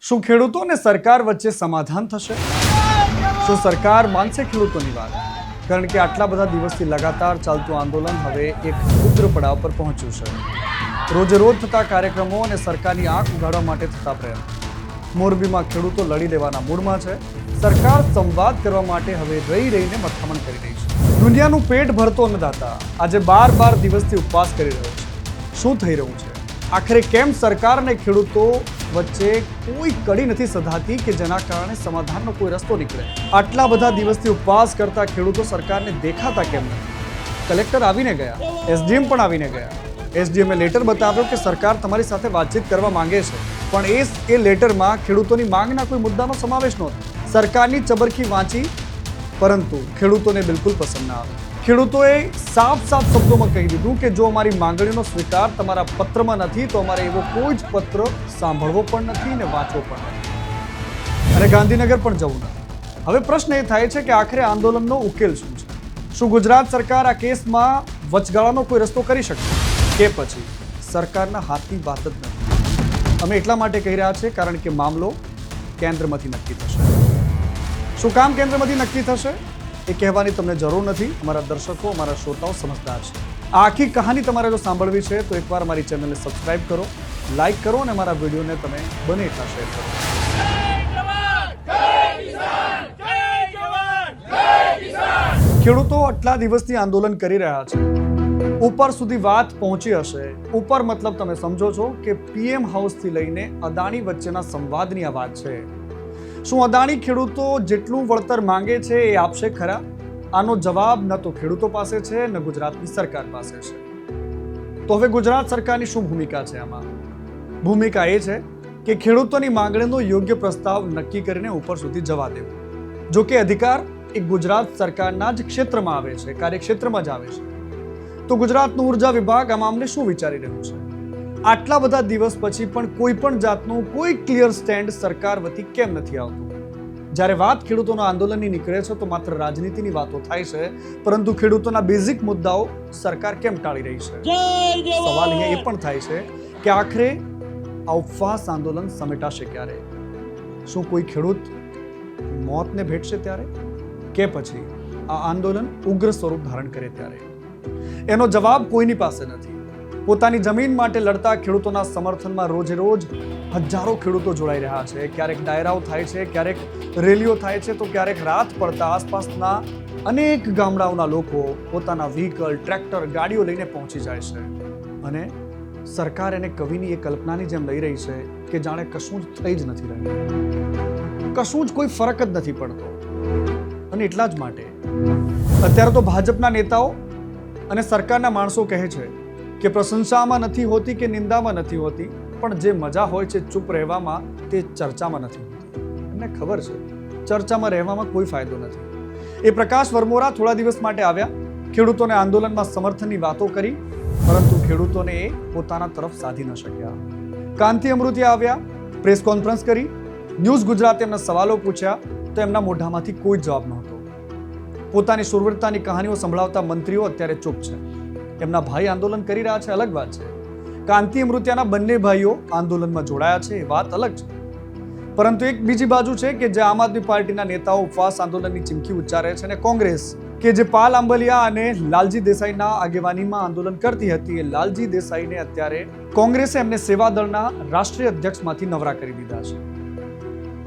શું ખેડૂતો અને સરકાર વચ્ચે સમાધાન થશે? શું સરકાર માનશે ખેડૂતોની વાત? કારણ કે આટલા બધા દિવસથી લગાતાર ચાલતું આંદોલન હવે એક ઉગ્ર પડાવ પર પહોંચ્યું છે. રોજે રોજ થતા કાર્યક્રમો અને સરકારની આંખ ઉઘાડવા માટે થતા પ્રયત્નો. મોરબીમાં ખેડૂતો લડી લેવાના મૂડમાં છે. સરકાર સંવાદ કરવા માટે હવે રહીને મથામણ કરી રહી છે. દુનિયાનું પેટ ભરતો અન્નદાતા આજે 12 દિવસથી ઉપવાસ કરી રહ્યો છે. શું થઈ રહ્યું છે? આખરે કેમ સરકાર અને ખેડૂતો વચ્ચે કોઈ કડી નથી સધાતી કે જેના કારણે સમાધાનનો કોઈ રસ્તો નીકળે? આટલા બધા દિવસથી ઉપવાસ કરતા ખેડૂતો સરકારને દેખાતા કેમ નથી? કલેક્ટર આવીને ગયા, એસડીએમ પણ આવીને ગયા. એસડીએમએ લેટર બતાવ્યો કે સરકાર તમારી સાથે વાતચીત કરવા માંગે છે, પણ એ લેટરમાં ખેડૂતોની માંગના કોઈ મુદ્દાનો સમાવેશ નહોતો. સરકારની ચબરખી વાંચી, પરંતુ ખેડૂતોને બિલકુલ પસંદ ના આવે. ખેડૂતોએ સાફ શબ્દોમાં કહી દીધું કે જો અમારી માંગણીનો સ્વીકાર તમારા પત્રમાં નથી તો અમારે એવો કોઈ જ પત્ર સાંભળવો પણ નથી ને વાંચવો પણ નથી, અને ગાંધીનગર પણ જવું નથી. હવે પ્રશ્ન એ થાય છે કે આખરે આંદોલનનો ઉકેલ શું છે? શું ગુજરાત સરકાર આ કેસમાં વચગાળાનો કોઈ રસ્તો કરી શકશે, કે પછી સરકારના હાથની વાત જ નથી? અમે એટલા માટે કહી રહ્યા છીએ કારણ કે મામલો કેન્દ્રમાંથી નક્કી થશે. શું કામ કેન્દ્રમાંથી નક્કી થશે એ કહેવાની તમને જરૂર નથી. અમારા દર્શકો, અમારા શ્રોતાઓ સમજદાર છે. આ આખી કહાની તમારે જો સાંભળવી છે તો એકવાર મારી ચેનલને સબસ્ક્રાઇબ કરો, લાઇક કરો અને મારા વિડીયોને તમે બને એટલા શેર કરો. ખેડૂતો આટલા દિવસથી આંદોલન કરી રહ્યા છે. ઉપર સુધી વાત પહોંચી હશે. ઉપર મતલબ તમે સમજો છો કે પીએમ હાઉસથી લઈને અદાણી વચ્ચેના સંવાદની આ વાત છે. શું અદાણી ખેડૂતો જેટલું વળતર માંગે છે એ આપશે ખરા? આનો જવાબ ન તો ખેડૂતો પાસે છે ન ગુજરાતની સરકાર પાસે છે. તો હવે ગુજરાત સરકારની શું ભૂમિકા છે આમાં? ભૂમિકા એ છે કે ખેડૂતોની માંગણીનો યોગ્ય પ્રસ્તાવ નક્કી કરીને ઉપર સુધી જવા દેવો. જો કે અધિકાર એ ગુજરાત સરકારના જ ક્ષેત્રમાં આવે છે, કાર્યક્ષેત્રમાં જ આવે છે. તો ગુજરાતનું ઉર્જા વિભાગ આ મામલે શું વિચારી રહ્યું છે? આટલા બધા દિવસ પછી પણ કોઈ પણ જાતનું કોઈ ક્લિયર સ્ટેન્ડ સરકાર વતી કેમ નથી આવતું? જ્યારે વાત ખેડૂતોના આંદોલનની નીકળે છે તો માત્ર રાજનીતિની વાતો થાય છે, પરંતુ ખેડૂતોના બેઝિક મુદ્દાઓ સરકાર કેમ ટાળી રહી છે? સવાલ અહીંયા એ પણ થાય છે કે આખરે આ ઉપવાસ આંદોલન સમેટાશે ક્યારે? શું કોઈ ખેડૂત મોતને ભેટશે ત્યારે, કે પછી આ આંદોલન ઉગ્ર સ્વરૂપ ધારણ કરે ત્યારે? એનો જવાબ કોઈની પાસે નથી. પોતાની જમીન માટે લડતા ખેડૂતોના સમર્થનમાં રોજે રોજ હજારો ખેડૂતો જોડાઈ રહ્યા છે. ક્યારેક ડાયરાઓ થાય છે, ક્યારેક રેલીઓ થાય છે, તો ક્યારેક રાત પડતા આસપાસના અનેક ગામડાઓના લોકો પોતાના વ્હીકલ, ટ્રેક્ટર, ગાડીઓ લઈને પહોંચી જાય છે. અને સરકાર એને કવિની એ કલ્પનાની જેમ લઈ રહી છે કે જાણે કશું જ થઈ જ નથી રહ્યું, કશું જ કોઈ ફરક જ નથી પડતો. અને એટલા જ માટે અત્યારે તો ભાજપના નેતાઓ અને સરકારના માણસો કહે છે કે પ્રશંસામાં નથી હોતી કે નિંદામાં નથી હોતી, પણ જે મજા હોય છે ચૂપ રહેવામાં, તે ચર્ચામાં નથી હોતી. એમને ખબર છે ચર્ચામાં રહેવામાં કોઈ ફાયદો નથી. એ પ્રકાશ વરમોરા થોડા દિવસ માટે આવ્યા, ખેડૂતોને આંદોલનમાં સમર્થનની વાતો કરી, પરંતુ ખેડૂતોને એ પોતાના તરફ સાધી ન શક્યા. કાંતિ અમૃતિયા આવ્યા, પ્રેસ કોન્ફરન્સ કરી, ન્યૂઝ ગુજરાતે એમના સવાલો પૂછ્યા તો એમના મોઢામાંથી કોઈ જવાબ નહોતો. પોતાની સુરવીરતાની કહાનીઓ સંભળાવતા મંત્રીઓ અત્યારે ચૂપ છે. એમના ભાઈ આંદોલન કરી રહ્યા છે, અલગ વાત છે. કાંતિ અમૃતિયાના બંને ભાઈઓ આંદોલનમાં જોડાયા છે, એ વાત અલગ છે. પરંતુ એક બીજી બાજુ છે કે જે આમ આદમી પાર્ટીના નેતાઓ ઉપવાસ આંદોલનની ચીમકી ઉચ્ચારે છે, અને કોંગ્રેસ કે જે પાલ આંબલિયા અને લાલજી દેસાઈના આગેવાનીમાં આંદોલન કરતી હતી, એ લાલજી દેસાઈને અત્યારે કોંગ્રેસે એમને સેવાદળના રાષ્ટ્રીય અધ્યક્ષમાંથી નવરા કરી દીધા છે.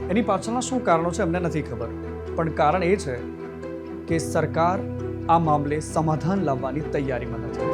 એની પાછળના શું કારણો છે અમને નથી ખબર, પણ કારણ એ છે કે સરકાર આ મામલે સમાધાન લાવવાની તૈયારીમાં નથી.